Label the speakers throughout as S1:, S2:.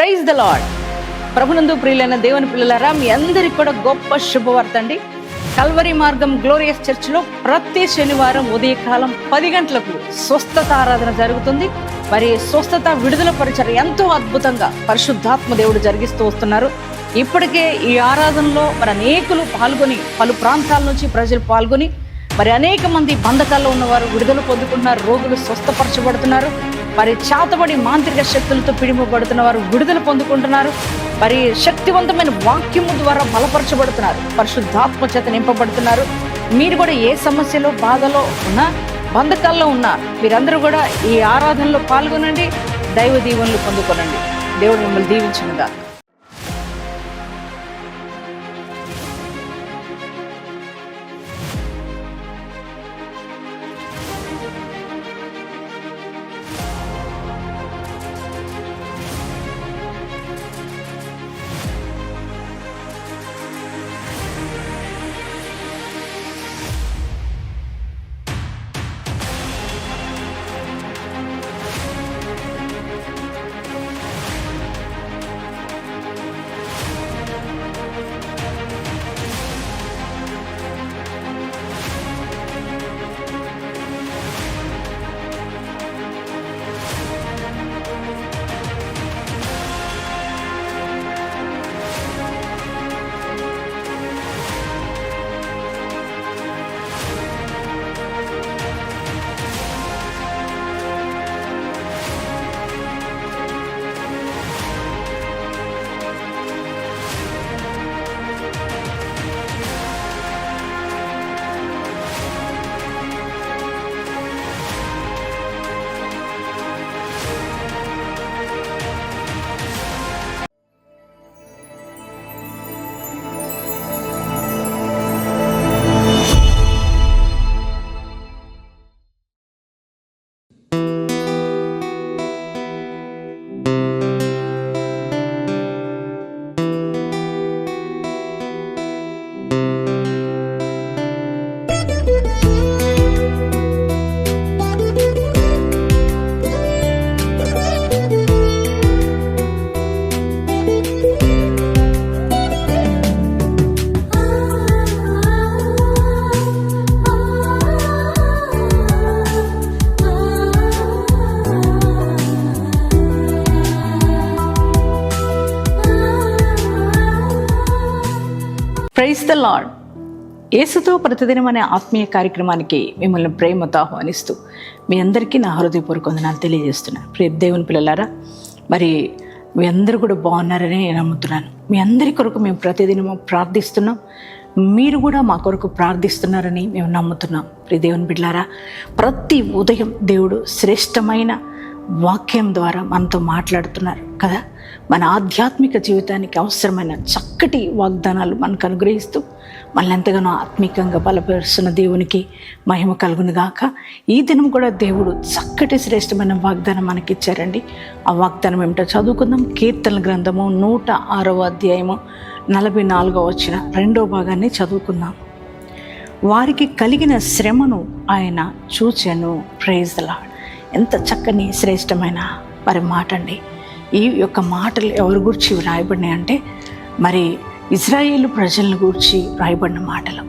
S1: Praise the lord. ప్రభునందు ప్రియులైన దేవుని పిల్లలారా, మీ అందరికి కూడా గొప్ప శుభవార్త అండి. కల్వరి మార్గం గ్లోరియస్ చర్చిలో ప్రతి శనివారం ఉదయకాలం 10 గంటలకు స్వస్థత ఆరాధన జరుగుతుంది. మరి స్వస్థత విడుదల పరిచర్య ఎంతో అద్భుతంగా పరిశుద్ధాత్మ దేవుడు జరిగిస్తూ వస్తున్నారు. ఇప్పటికే ఈ ఆరాధనలో మరి అనేకులు పాల్గొని, పలు ప్రాంతాల నుంచి ప్రజలు పాల్గొని మరి అనేక మంది బంధకాల్లో ఉన్నవారు విడుదల పొందుకుంటున్నారు, రోగులు స్వస్థపరచబడుతున్నారు. మరి చేతబడి మాంత్రిక శక్తులతో పిడిమబడుతున్న వారు విడుదల పొందుకుంటున్నారు. మరి శక్తివంతమైన వాక్యము ద్వారా బలపరచబడుతున్నారు, పరిశుద్ధాత్మ చేత నింపబడుతున్నారు. మీరు కూడా ఏ సమస్యలో, బాధలో ఉన్నా, బంధకాల్లో ఉన్నా, మీరందరూ కూడా ఈ ఆరాధనలో పాల్గొనండి, దైవ దీవెనలు పొందుకోనండి. దేవుడు మిమ్మల్ని దీవించునుగా. Praise the lord. యేసుతో ప్రతిదినం అనే ఆత్మీయ కార్యక్రమానికి మిమ్మల్ని ప్రేమతో ఆహ్వానిస్తూ మీ అందరికీ నా హృదయపూర్వక వందనాలు తెలియజేస్తున్నాను. ప్రియ దేవుని పిల్లలారా, మరి మీ అందరూ కూడా బాగున్నారని నేను నమ్ముతున్నాను. మీ అందరి కొరకు మేము ప్రతిదినము ప్రార్థిస్తున్నాం, మీరు కూడా మా కొరకు ప్రార్థిస్తున్నారని మేము నమ్ముతున్నాం. ప్రియ దేవుని బిడ్డలారా, ప్రతి ఉదయం దేవుడు శ్రేష్టమైన వాక్యం ద్వారా మనతో మాట్లాడుతున్నారు కదా. మన ఆధ్యాత్మిక జీవితానికి అవసరమైన చక్కటి వాగ్దానాలు మనకు అనుగ్రహిస్తూ మనల్ని ఎంతగానో ఆత్మీకంగా బలపరుస్తున్న దేవునికి మహిమ కలుగును గాక. ఈ దినం కూడా దేవుడు చక్కటి శ్రేష్టమైన వాగ్దానం మనకిచ్చారండి. ఆ వాగ్దానం ఏమిటో చదువుకుందాం. కీర్తనల గ్రంథము 106వ అధ్యాయము 44వ వచన 2వ భాగాన్ని చదువుకుందాం. వారికి కలిగిన శ్రమను ఆయన చూచెను. Praise the lord. ఎంత చక్కని శ్రేష్టమైన మరి మాట అండి. ఈ యొక్క మాటలు ఎవరి గురించి రాయబడినాయి అంటే, మరి ఇజ్రాయేలు ప్రజలను గురించి రాయబడిన మాటలు.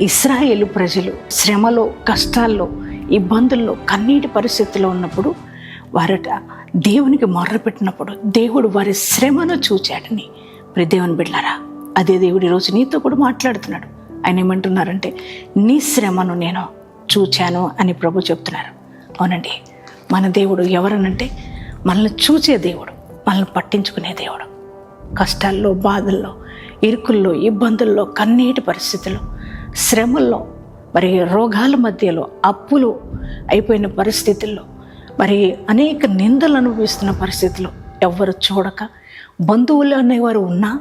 S1: ఇజ్రాయేలు ప్రజలు శ్రమలో, కష్టాల్లో, ఇబ్బందుల్లో, కన్నీటి పరిస్థితుల్లో ఉన్నప్పుడు వారట దేవునికి మొర్రపెట్టినప్పుడు దేవుడు వారి శ్రమను చూచాడని. మరి దేవుని బిడ్డలారా, అదే దేవుడు ఈరోజు నీతో కూడా మాట్లాడుతున్నాడు. ఆయన ఏమంటున్నారంటే, నీ శ్రమను నేను చూచాను అని ప్రభు చెప్తున్నారు. అవునండి, మన దేవుడు ఎవరనంటే మనల్ని చూచే దేవుడు, మనల్ని పట్టించుకునే దేవుడు. కష్టాల్లో, బాధల్లో, ఇరుకుల్లో, ఇబ్బందుల్లో, కన్నీటి పరిస్థితుల్లో, శ్రమల్లో, మరి రోగాల మధ్యలో, అప్పులు అయిపోయిన పరిస్థితుల్లో, మరి అనేక నిందలు అనుభవిస్తున్న పరిస్థితుల్లో ఎవ్వరు చూడక, బంధువులు అనేవారు ఉన్నా,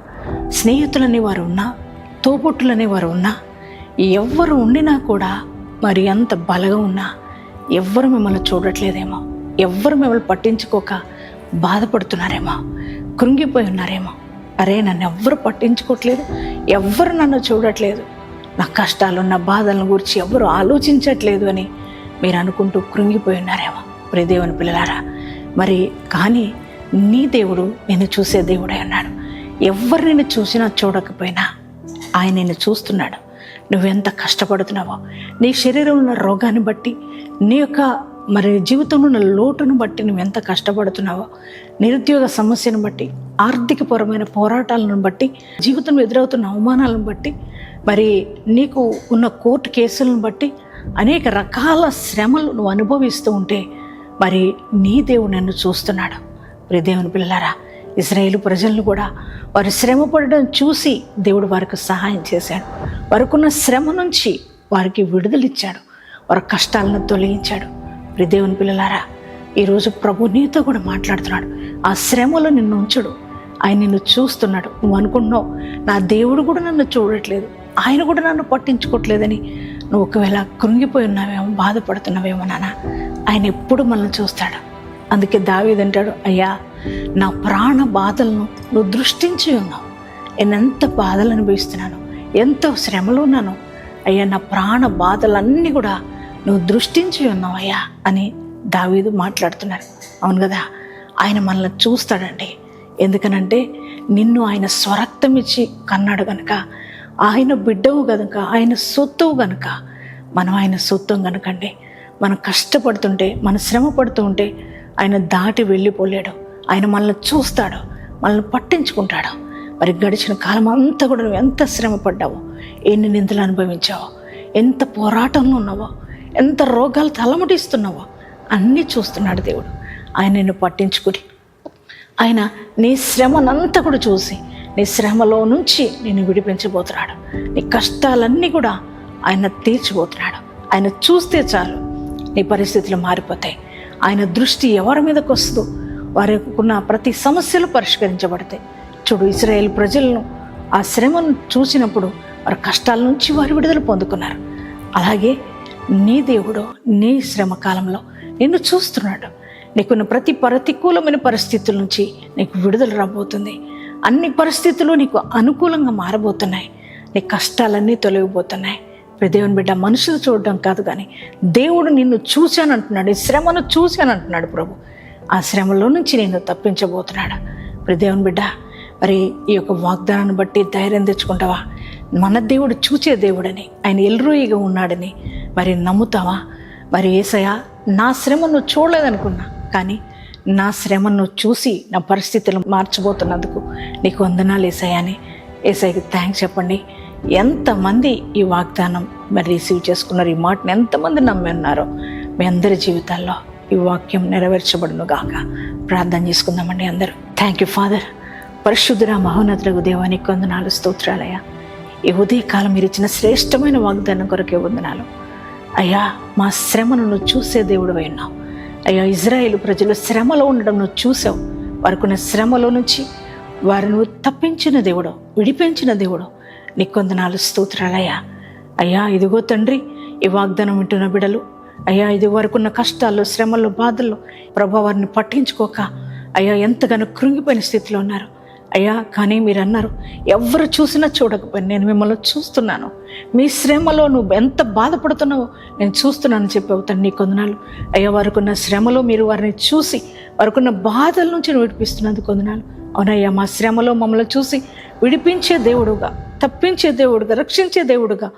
S1: స్నేహితులు అనేవారు ఉన్నా, తోబుట్టులు అనేవారు ఉన్నా, ఎవ్వరు ఉండినా కూడా మరి ఎంత బలంగా ఉన్నా ఎవ్వరు మిమ్మల్ని చూడట్లేదేమో, ఎవ్వరు మిమ్మల్ని పట్టించుకోక బాధపడుతున్నారేమో, కృంగిపోయి ఉన్నారేమో. అరే, నన్ను ఎవ్వరు పట్టించుకోవట్లేదు, ఎవ్వరు నన్ను చూడట్లేదు, నా కష్టాలు, నా బాధలను గురించి ఎవ్వరు ఆలోచించట్లేదు అని మీరు అనుకుంటూ కృంగిపోయి ఉన్నారేమో. ప్రియ దేవుని పిల్లలారా, మరి కానీ నీ దేవుడు నిన్ను చూసే దేవుడే అన్నాడు. ఎవరు నిన్ను చూసినా చూడకపోయినా ఆయన నిన్ను చూస్తున్నాడు. నువ్వెంత కష్టపడుతున్నావో, నీ శరీరంలో ఉన్న రోగాన్ని బట్టి, నీ యొక్క జీవితంలో ఉన్న లోటును బట్టి నువ్వెంత కష్టపడుతున్నావో, నిరుద్యోగ సమస్యను బట్టి, ఆర్థికపరమైన పోరాటాలను బట్టి, జీవితంలో ఎదురవుతున్న అవమానాలను బట్టి, నీకు ఉన్న కోర్టు కేసులను బట్టి అనేక రకాల శ్రమలు నువ్వు అనుభవిస్తూ ఉంటే నీ దేవుడు నన్ను చూస్తున్నాడు. దేవుని పిల్లలారా, ఇశ్రాయేలు ప్రజలను కూడా వారు శ్రమ పడడం చూసి దేవుడు వారికి సహాయం చేశాడు. వారికున్న శ్రమ నుంచి వారికి విడుదలిచ్చాడు, వారి కష్టాలను తొలగించాడు. దేవుని పిల్లలారా, ఈరోజు ప్రభు నీతో కూడా మాట్లాడుతున్నాడు. ఆ శ్రమలో నిన్ను ఉంచుడు, ఆయన నిన్ను చూస్తున్నాడు. నువ్వు అనుకుంటున్నావు, నా దేవుడు కూడా నన్ను చూడట్లేదు, ఆయన కూడా నన్ను పట్టించుకోవట్లేదని నువ్వు ఒకవేళ కృంగిపోయి ఉన్నావేమో, బాధపడుతున్నావేమో నాన్న, ఆయన ఎప్పుడు మనల్ని చూస్తాడు. అందుకే దావీదు అంటాడు, అయ్యా నా ప్రాణ బాధలను నువ్వు దృష్టించి ఉన్నావు, నేను ఎంత బాధలు అనుభవిస్తున్నాను, ఎంతో శ్రమలో ఉన్నాను అయ్యా, నా ప్రాణ బాధలన్నీ కూడా నువ్వు దృష్టించి ఉన్నావు అయ్యా అని దావీదు మాట్లాడుతున్నారు. అవును కదా, ఆయన మనల్ని చూస్తాడండి. ఎందుకనంటే నిన్ను ఆయన స్వరక్తం ఇచ్చి కన్నాడు కనుక, ఆయన బిడ్డవు కనుక, ఆయన సొత్తువు కనుక, మనం ఆయన సొత్తం కనుకండి. మనం కష్టపడుతుంటే, మన శ్రమ పడుతూ ఉంటే ఆయన దాటి వెళ్ళిపోలేడు. ఆయన మనల్ని చూస్తాడు, మనల్ని పట్టించుకుంటాడు. గడిచిన కాలం అంతా కూడా నువ్వు ఎంత శ్రమ పడ్డావో, ఎన్ని నిందలు అనుభవించావో, ఎంత పోరాటంలో ఉన్నావో, ఎంత రోగాలు తలముటిస్తున్నావో అన్నీ చూస్తున్నాడు దేవుడు. ఆయన నిన్ను పట్టించుకుని ఆయన నీ శ్రమనంతా కూడా చూసి నీ శ్రమలో నుంచి నిన్ను విడిపించబోతున్నాడు. నీ కష్టాలన్నీ కూడా ఆయన తీర్చిపోతున్నాడు. ఆయన చూస్తే చాలు నీ పరిస్థితులు మారిపోతాయి. ఆయన దృష్టి ఎవరి మీదకి వస్తుందో వారికి ఉన్న ప్రతి సమస్యలు పరిష్కరించబడతాయి. చూడు, ఇశ్రాయేలు ప్రజలను ఆ శ్రమను చూసినప్పుడు వారి కష్టాల నుంచి వారు విడుదల పొందుకున్నారు. అలాగే నీ దేవుడు నీ శ్రమ కాలంలో నిన్ను చూస్తున్నాడు. నీకున్న ప్రతి ప్రతికూలమైన పరిస్థితుల నుంచి నీకు విడుదల రాబోతుంది. అన్ని పరిస్థితులు నీకు అనుకూలంగా మారబోతున్నాయి. నీ కష్టాలన్నీ తొలగిపోతున్నాయి. దేవుని బిడ్డ, మనుషులు చూడడం కాదు కానీ దేవుడు నిన్ను చూశానంటున్నాడు, ఈ శ్రమను చూశానంటున్నాడు ప్రభు. ఆ శ్రమలో నుంచి నేను తప్పించబోతున్నాడు. దేవుని బిడ్డ, ఈ యొక్క వాగ్దానాన్ని బట్టి ధైర్యం తెచ్చుకుంటావా? మన దేవుడు చూచే దేవుడని, ఆయన ఎల్రోయిగా ఉన్నాడని నమ్ముతావా? యేసయ్య, నా శ్రమను చూడలేదనుకున్నా, కానీ నా శ్రమను చూసి నా పరిస్థితులు మార్చబోతున్నందుకు నీకు వందనాలు యేసయ్య అని యేసయ్యకి థ్యాంక్స్ చెప్పండి. ఎంతమంది ఈ వాగ్దానం రిసీవ్ చేసుకున్నారు, ఈ మాటను ఎంతమంది నమ్మి ఉన్నారో మీ అందరి జీవితాల్లో ఈ వాక్యం నెరవేర్చబడును గాక. ప్రార్థన చేసుకుందామండి అందరూ. Thank you father. పరిశుద్ధుర మహోన్నతులకు దేవానికి వందనాలు, స్తోత్రాలయ్యా. ఈ ఉదయకాలం మీరు ఇచ్చిన శ్రేష్టమైన వాగ్దానం కొరకే వందనాలు అయ్యా. మా శ్రమను నువ్వు చూసే దేవుడు అయినావు అయ్యా. ఇజ్రాయేలు ప్రజలు శ్రమలో ఉండడం నువ్వు చూసావు. వారికున్న శ్రమలో నుంచి వారిని నువ్వు తప్పించిన దేవుడు, విడిపించిన దేవుడు, నీకు వందనాలు, స్తోత్రాలయ్యా. అయ్యా, ఇదిగో తండ్రి, ఈ వాగ్దానం వింటున్న బిడలు అయ్యా, ఇది వరకున్న కష్టాల్లో, శ్రమల్లో, బాధల్లో ప్రభా వారిని పట్టించుకోక అయ్యా ఎంతగానో కృంగిపోయిన స్థితిలో ఉన్నారు అయ్యా. కానీ మీరు అన్నారు, ఎవరు చూసినా చూడకపోయినా నేను మిమ్మల్ని చూస్తున్నాను, మీ శ్రమలో నువ్వు ఎంత బాధపడుతున్నావో నేను చూస్తున్నానని చెప్పావు తండ్రి. నీకు వందనాలు అయ్యా. వారికున్న శ్రమలో మీరు వారిని చూసి వారికున్న బాధల నుంచి నువ్వు విడిపిస్తున్నందుకు వందనాలు. అవునయ్యా, మా శ్రమలో మమ్మల్ని చూసి విడిపించే దేవుడుగా, తప్పించే దేవుడుగా, రక్షించే దేవుడుగా,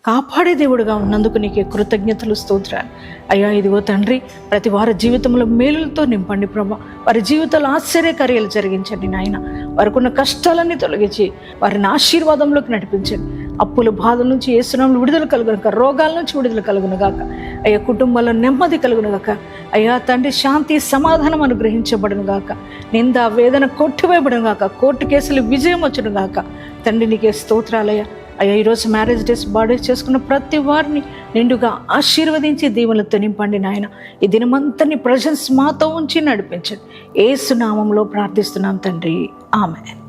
S1: కాపాడే దేవుడుగా ఉన్నందుకు నీకే కృతజ్ఞతలు, స్తోత్రాలు అయ్యా. ఇదిగో తండ్రి, ప్రతి వారి జీవితంలో మేలులతో నింపండి ప్రభా. వారి జీవితాలు ఆశ్చర్యకార్యాలు జరిగించండి నాయన. వారికి ఉన్న కష్టాలన్నీ తొలగించి వారిని ఆశీర్వాదంలోకి నడిపించండి. అప్పుల బాధల నుంచి యేసునామములో విడుదల కలుగునుగాక, రోగాల నుంచి విడుదల కలుగునుగాక అయ్యా. కుటుంబాల్లో నెమ్మది కలుగునుగాక అయ్యా. తండ్రి, శాంతి సమాధానం అనుగ్రహించబడునుగాక. నింద వేదన కొట్టివేయబడునుగాక. కోర్టు కేసులు విజయం వచ్చునుగాక. తండ్రి, నీకే స్తోత్రాలయ్యా. అయ్యా, ఈరోజు మ్యారేజ్ డేస్, బర్త్డేస్ చేసుకున్న ప్రతి వారిని నిండుగా ఆశీర్వదించి దీవెనలతో నింపండి నాయన. ఈ దినమంతని ప్రజెన్స్ మాతో ఉంచి నడిపించండి. యేసు నామములో ప్రార్థిస్తున్నాం తండ్రి, ఆమేన్.